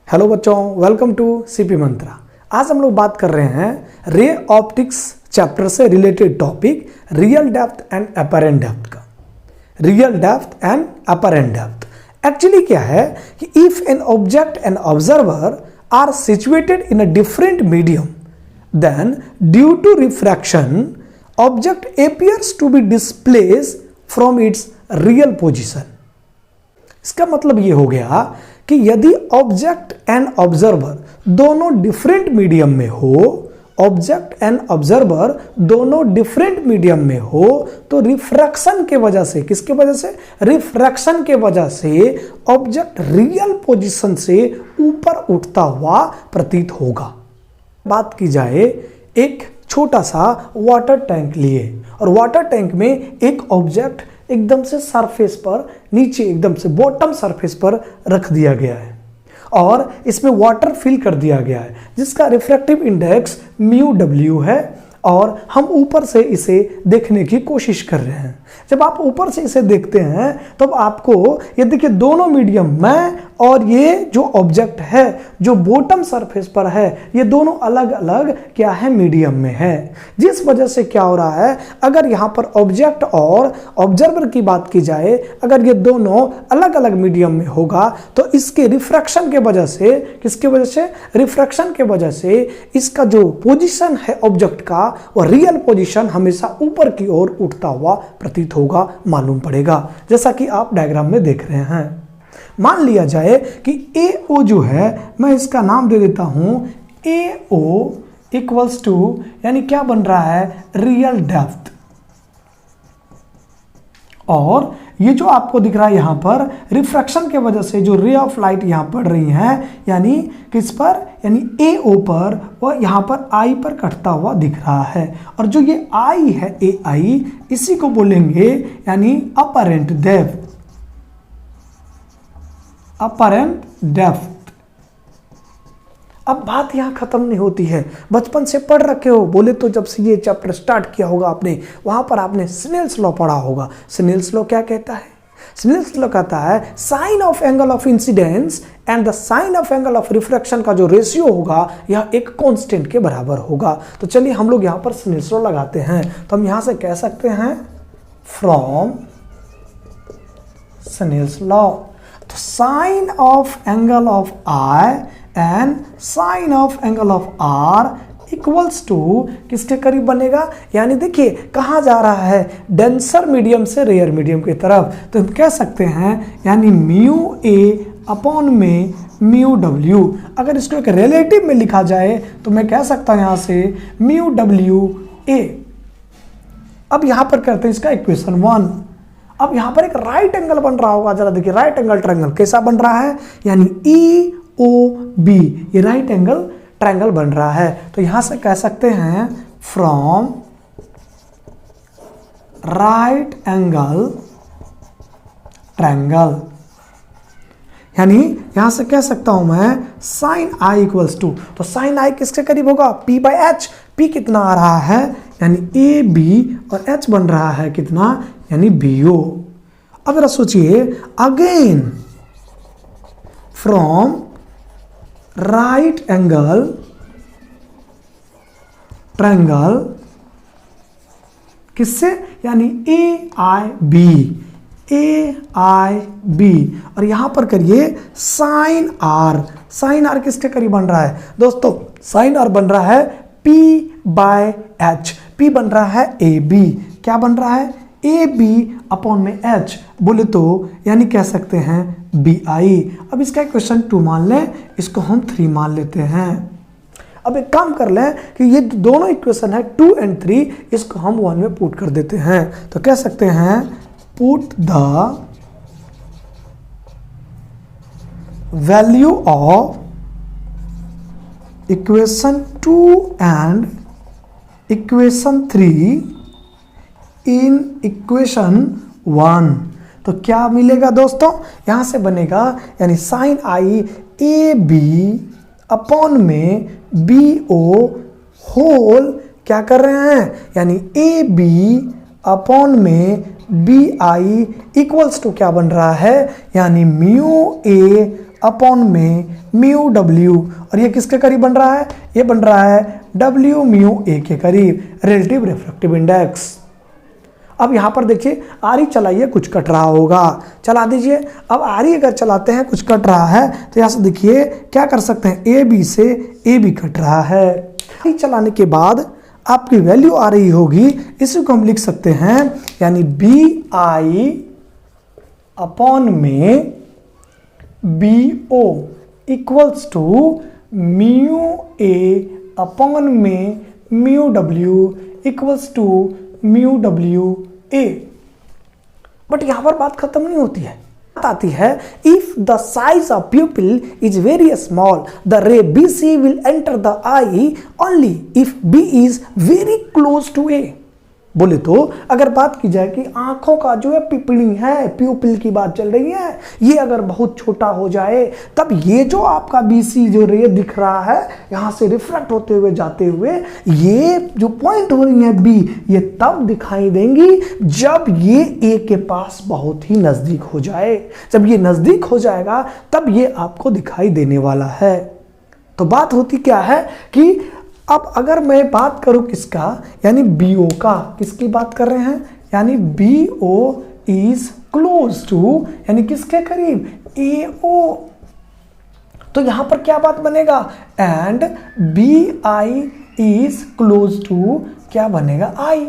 Hello बच्चों, welcome to CP मंत्रा। आज हम लोग बात कर रहे हैं रे ऑप्टिक्स चैप्टर से related topic real depth and apparent depth का। Real depth and apparent depth actually क्या है कि if an object and observer are situated in a different medium then due to refraction object appears to be displaced from its real position. इसका मतलब ये हो गया कि यदि ऑब्जेक्ट एंड ऑब्जर्वर दोनों डिफरेंट मीडियम में हो, ऑब्जेक्ट एंड ऑब्जर्वर दोनों डिफरेंट मीडियम में हो, तो रिफ्रैक्शन के वजह से, किसके वजह से? रिफ्रैक्शन के वजह से ऑब्जेक्ट रियल पोजीशन से ऊपर उठता हुआ प्रतीत होगा। बात की जाए एक छोटा सा वाटर टैंक लिए, और वाटर टैंक में एक ऑब्जेक्ट एकदम से सरफेस पर, नीचे एकदम से बॉटम सरफेस पर रख दिया गया है और इसमें वाटर फिल कर दिया गया है जिसका रिफ्रैक्टिव इंडेक्स μw है, और हम ऊपर से इसे देखने की कोशिश कर रहे हैं। जब आप ऊपर से इसे देखते हैं तो आपको ये देखिए दोनों मीडियम में और ये जो ऑब्जेक्ट है जो बॉटम सरफेस पर है, ये दोनों अलग अलग क्या है? मीडियम में है। जिस वजह से क्या हो रहा है, अगर यहाँ पर ऑब्जेक्ट और ऑब्जर्वर की बात की जाए, अगर ये दोनों अलग अलग मीडियम में होगा तो इसके रिफ्रैक्शन के वजह से, किसके वजह से? रिफ्रैक्शन के वजह से इसका जो पोजीशन है ऑब्जेक्ट का, वो रियल पोजीशन हमेशा ऊपर की ओर उठता हुआ प्रतीत होगा, मालूम पड़ेगा, जैसा कि आप डायग्राम में देख रहे हैं। मान लिया जाए कि AO जो है, मैं इसका नाम दे देता हूं AO इक्वल्स टू, यानी क्या बन रहा है? Real depth. और ये जो आपको दिख रहा है यहां पर, रिफ्रैक्शन के वजह से जो रे ऑफ लाइट यहां पड़ रही है, यानी किस पर? यानी AO पर, वह यहां पर I पर कटता हुआ दिख रहा है। और जो ये I है AI, इसी को बोलेंगे यानी अपरेंट डेप्थ। Apparent depth. अब बात यहां खत्म नहीं होती है, बचपन से पढ़ रखे हो, बोले तो जब से ये चैप्टर स्टार्ट किया होगा आपने, वहां पर आपने स्नेल्स लॉ पढ़ा होगा। स्नेल्स लॉ क्या कहता है? स्नेल्स लॉ कहता है sine of angle of incidence and the sine of angle of refraction का जो रेशियो होगा यह एक कांस्टेंट के बराबर होगा। तो चलिए हम लोग यहां पर स्नेल्स लॉ लगाते हैं। तो हम यहां से कह सकते हैं फ्रॉम स्नेल्स लॉ, तो sine of angle of I and sine of angle of R equals to किसके करीब बनेगा? यानी देखिए कहाँ जा रहा है? डेंसर मीडियम से रेयर मीडियम की तरफ। तो हम कह सकते हैं यानी μA अपॉन में μW। अगर इसको एक रिलेटिव में लिखा जाए तो मैं कह सकता हूं यहां से μWA। अब यहां पर करते हैं इसका इक्वेशन 1। अब यहां पर एक राइट एंगल बन रहा होगा, जरा देखिए राइट एंगल ट्रायंगल कैसा बन रहा है, यानी EOB, ये राइट एंगल ट्रायंगल बन रहा है। तो यहां से कह सकते हैं फ्रॉम राइट एंगल ट्रायंगल, यानी यहां से कह सकता हूं मैं साइन I इक्वल्स टू, तो साइन I किसके करीब होगा? P/H। P कितना आ रहा है? यानी AB, और H बन रहा है कितना? यानी BO। अब जरा सोचिए, again from right angle triangle, किससे? यानी AIB, और यहां पर करिए साइन R। साइन R किसके करीब बन रहा है दोस्तों? साइन R बन रहा है P/H। P बन रहा है AB, क्या बन रहा है? AB अपॉन में H, बोले तो यानी कह सकते हैं BI। अब इसका इक्वेशन 2 मान लें, इसको हम 3 मान लेते हैं। अब एक काम कर लें कि ये दोनों इक्वेशन है 2 और 3, इसको हम 1 में पुट कर देते हैं। तो कह सकते हैं put the value of equation 2 and equation 3 in equation 1। तो क्या मिलेगा दोस्तों? यहां से बनेगा यानी साइन I AB अपॉन में BO होल, क्या कर रहे हैं? यानी AB अपॉन में BI इक्वल्स टू क्या बन रहा है? यानी μA अपॉन में म्यू डब्ल्यू, और ये किसके करीब बन रहा है, ये बन रहा है डब्ल्यू म्यू ए के करीब, रिलेटिव रिफ्रैक्टिव इंडेक्स। अब यहां पर देखिए आरी चलाइए, कुछ कट रहा होगा, चला दीजिए। अब आरी अगर चलाते हैं कुछ कट रहा है तो यहां से देखिए क्या कर सकते हैं, ए बी से ए बी कट रहा है। आरी चलाने के बाद आपकी वैल्यू आ रही होगी, इसी को हम लिख सकते हैं यानी बी आई अपॉन में B O equals to mu A upon में mu W equals to mu W A. But यहां पर बात खत्म नहीं होती है, बात आती है if the size of pupil is very small the ray B C will enter the eye only if B is very close to A. बोले तो अगर बात की जाए कि आंखों का जो है पिपड़ी है, प्यूपिल की बात चल रही है, ये अगर बहुत छोटा हो जाए तब ये जो आपका बीसी जो रे दिख रहा है यहां से रिफ्लेक्ट होते हुए जाते हुए ये जो पॉइंट हो रही है बी, ये तब दिखाई देंगी जब ये ए के पास बहुत ही नजदीक हो जाए। जब ये नजदीक हो जाएगा तब ये आपको दिखाई देने वाला है। तो बात होती क्या है कि अब अगर मैं बात करूं किसका, यानी BO का, किसकी बात कर रहे हैं, यानी BO इज क्लोज टू, यानी किसके करीब, AO। तो यहां पर क्या बात बनेगा, and BI is close to क्या बनेगा, I।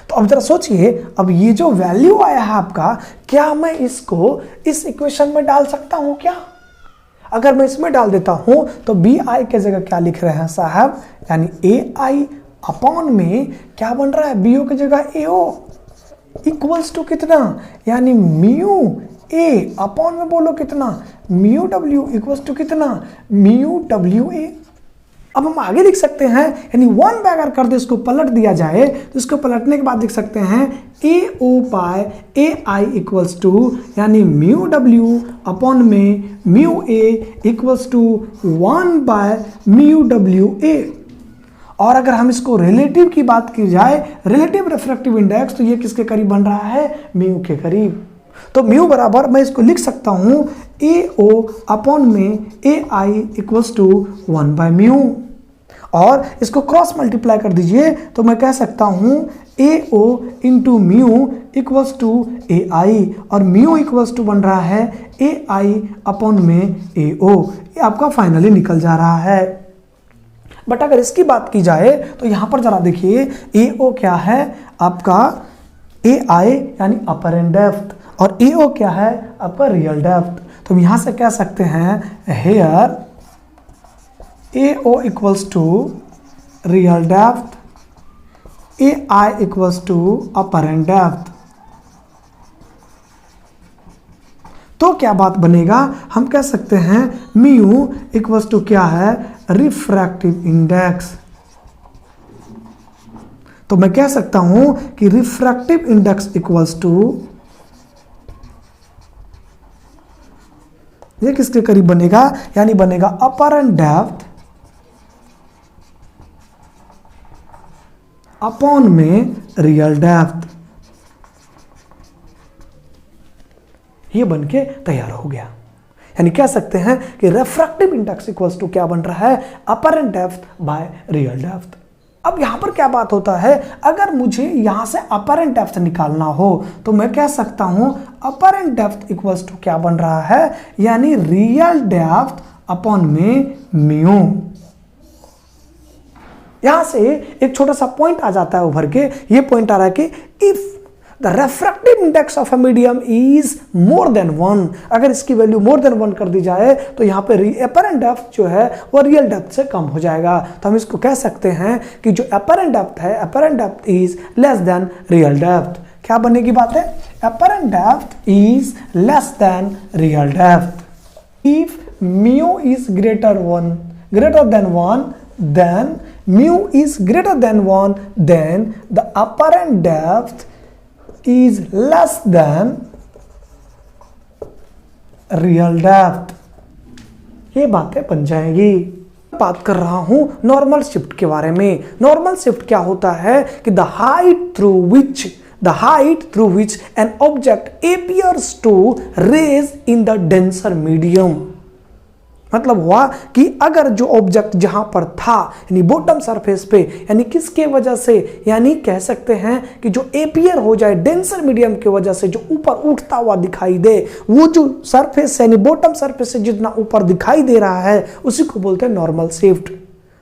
तो अब जरा सोचिए, अब ये जो वैल्यू आया है आपका, क्या मैं इसको इस इक्वेशन में डाल सकता हूं क्या? अगर मैं इसमें डाल देता हूं तो बी आई के जगह क्या लिख रहे हैं साहब, यानी ए आई अपॉन में क्या बन रहा है, बी ओ की जगह ए ओ इक्वल्स टू कितना, यानी म्यू ए अपॉन में बोलो कितना, म्यू डब्ल्यू इक्वल्स टू कितना, म्यू डब्ल्यू ए। अब हम आगे लिख सकते हैं, यानी वन बाय अगर कर दे इसको पलट दिया जाए तो इसको पलटने के बाद लिख सकते हैं A O by A I equals to, यानी म्यू डब्ल्यू अपॉन में mu A equals to 1 by mu W A. और अगर हम इसको रिलेटिव की बात की जाए, रिलेटिव रिफ्रैक्टिव इंडेक्स, तो ये किसके करीब बन रहा है, म्यू के करीब। तो म्यू बराबर मैं इसको लिख सकता हूं ए ओ अपॉन में ए I equals to 1 by mu, और इसको क्रॉस मल्टीप्लाई कर दीजिए तो मैं कह सकता हूं A O into mu equals to A I, और म्यू इक्वल्स टू बन रहा है ए आई अपॉन में ए ओ। ये आपका फाइनली निकल जा रहा है। बट अगर इसकी बात की जाए तो यहां पर जरा देखिए, ए ओ क्या है आपका, ए आई यानी अपर एंड डेप्थ, और ए ओ क्या है आपका रियल डेप्थ। तो हम यहां से कह सकते हैं here A O equals to real depth, A I equals to apparent depth. तो क्या बात बनेगा, हम कह सकते हैं म्यू इक्वल्स टू क्या है, रिफ्रैक्टिव इंडेक्स। तो मैं कह सकता हूं कि रिफ्रैक्टिव इंडेक्स इक्वल्स टू, ये किसके करीब बनेगा, यानी बनेगा अपर एंड डेप्थ अपॉन में रियल डेप्थ। ये बनके तैयार हो गया। यानी कह सकते हैं कि रिफ्रैक्टिव इंडेक्स इक्वल्स टू क्या बन रहा है, apparent depth by real depth. अब यहां पर क्या बात होता है, अगर मुझे यहां से अपर एंड डेप्थ निकालना हो तो मैं कह सकता हूं अपर एंड डेप्थ इक्वल्स टू क्या बन रहा है, यानी रियल डेप्थ अपॉन में म्यू। यहां से एक छोटा सा पॉइंट आ जाता है उभर के, ये पॉइंट आ रहा है कि if the refractive index of a medium is more than 1, अगर इसकी वैल्यू मोर देन 1 कर दी जाए तो यहाँ पे अपरेंट डेप्थ जो है वो रियल डेप्थ से कम हो जाएगा। तो हम इसको कह सकते हैं कि जो अपरेंट डेप्थ है, apparent depth is less than real depth. क्या बनने की बात है, apparent depth is less than real depth. If mu is greater than 1 then mu is greater than 1, then the apparent depth is less than real depth। ये बातें बन जाएंगी। बात कर रहा हूं नॉर्मल शिफ्ट के बारे में। नॉर्मल शिफ्ट क्या होता है कि the height through which an object appears to raise in the denser medium। मतलब हुआ कि अगर जो ऑब्जेक्ट जहां पर था यानी बॉटम सरफेस पे, यानी किसके वजह से, यानी कह सकते हैं कि जो एपियर हो जाए डेंसर मीडियम की वजह से, जो ऊपर उठता हुआ दिखाई दे, वो जो सरफेस यानी बॉटम सरफेस से जितना ऊपर दिखाई दे रहा है उसी को बोलते हैं नॉर्मल शिफ्ट।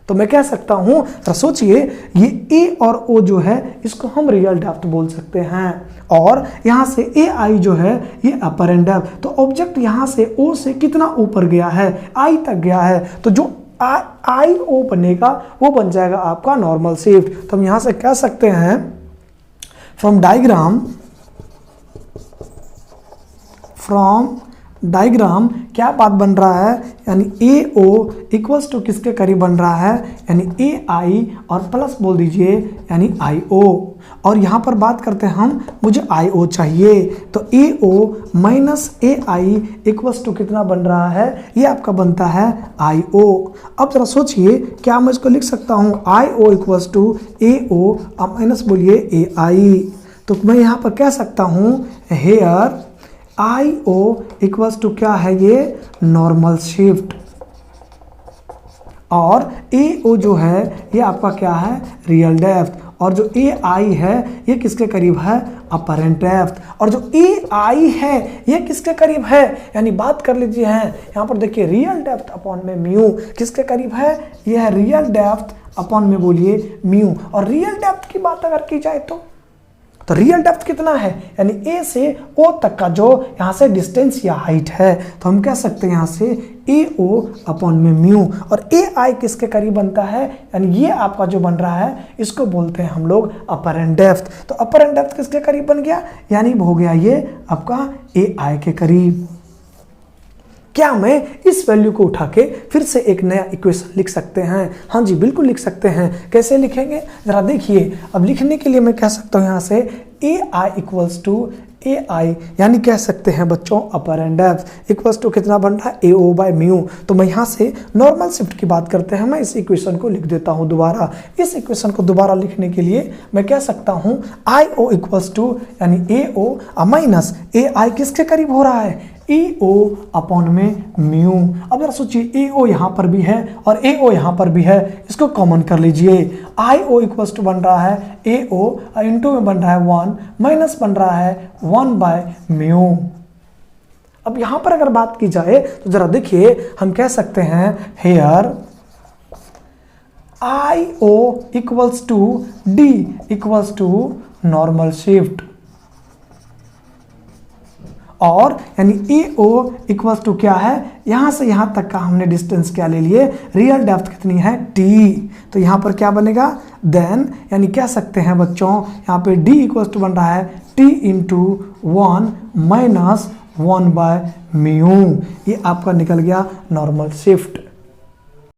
तो मैं कह सकता हूं, तो सोचिए ये ए और ओ जो है इसको हम रियल डेप्थ बोल सकते हैं, और यहां से ए आई जो है ये अपर डेप्थ। तो ऑब्जेक्ट यहां से ओ से कितना ऊपर गया है, आई तक गया है, तो जो आई ओ बनेगा वो बन जाएगा आपका नॉर्मल शिफ्ट। तो हम यहां से कह सकते हैं फ्रॉम डायग्राम क्या बात बन रहा है, यानी ए ओ इक्वल्स टू किसके करीब बन रहा है, यानी ए आई और प्लस बोल दीजिए यानी आई ओ। और यहाँ पर बात करते हैं हम, मुझे आई ओ चाहिए, तो A O minus A I equals to कितना बन रहा है, ये आपका बनता है आई ओ। अब जरा सोचिए, क्या मैं इसको लिख सकता हूँ I O equals to A O minus बोलिए ए आई। तो मैं यहाँ पर कह सकता हूँ here I O equals to क्या है, ये नॉर्मल शिफ्ट, और ए ओ जो है ये आपका क्या है, रियल डेप्थ, और जो ए आई है ये किसके करीब है, अपरेंट डेप्थ, और जो ए आई है ये किसके करीब है, यानी बात कर लीजिए हैं यहाँ पर देखिए रियल डेप्थ अपॉन में म्यू किसके करीब है, ये है रियल डेप्थ अपॉन में बोलिए म्यू। और रियल डेप्थ की बात अगर की जाए तो रियल डेप्थ कितना है, यानी ए से ओ तक का जो यहाँ से डिस्टेंस या हाइट है, तो हम कह सकते हैं यहाँ से ए ओ अपॉन में म्यू, और ए आई किसके करीब बनता है, यानी ये आपका जो बन रहा है इसको बोलते हैं हम लोग अपरेंट डेप्थ। तो अपरेंट डेप्थ किसके करीब बन गया, यानी हो गया ये आपका ए आई के करीब। क्या मैं इस वैल्यू को उठा के फिर से एक नया इक्वेशन लिख सकते हैं, हाँ जी बिल्कुल लिख सकते हैं। कैसे लिखेंगे जरा देखिए, अब लिखने के लिए मैं कह सकता हूँ यहाँ से ए आई इक्वल्स टू ए आई, यानी कह सकते हैं बच्चों अपरेंट डेप्थ इक्वल्स टू कितना बन रहा है, ए ओ बाय म्यू। तो मैं यहाँ से नॉर्मल शिफ्ट की बात करते हैं, मैं इस इक्वेशन को लिख देता हूँ दोबारा। इस इक्वेशन को दोबारा लिखने के लिए मैं कह सकता हूँ आई ओ इक्वल्स टू यानी ए ओ माइनस ए आई किसके करीब हो रहा है, ए ओ अपॉन में म्यू। अब जरा सोचिए ए ओ यहाँ पर भी है और ए ओ यहाँ पर भी है, इसको कॉमन कर लीजिए। आई ओ इक्वल्स टू बन रहा है ए ओ इंटू में बन रहा है 1 माइनस बन रहा है 1 बाय म्यू। अब यहाँ पर अगर बात की जाए तो जरा देखिए, हम कह सकते हैं here I O equals to D equals to normal shift, और यानी ए ओ इक्वल्स टू क्या है, यहां से यहां तक का हमने डिस्टेंस क्या ले लिए, रियल डेप्थ कितनी है टी। तो यहां पर क्या बनेगा देन, यानी कह सकते हैं बच्चों यहां पे डी इक्वल्स टू बन रहा है T into 1 minus 1 by mu. ये आपका निकल गया नॉर्मल शिफ्ट।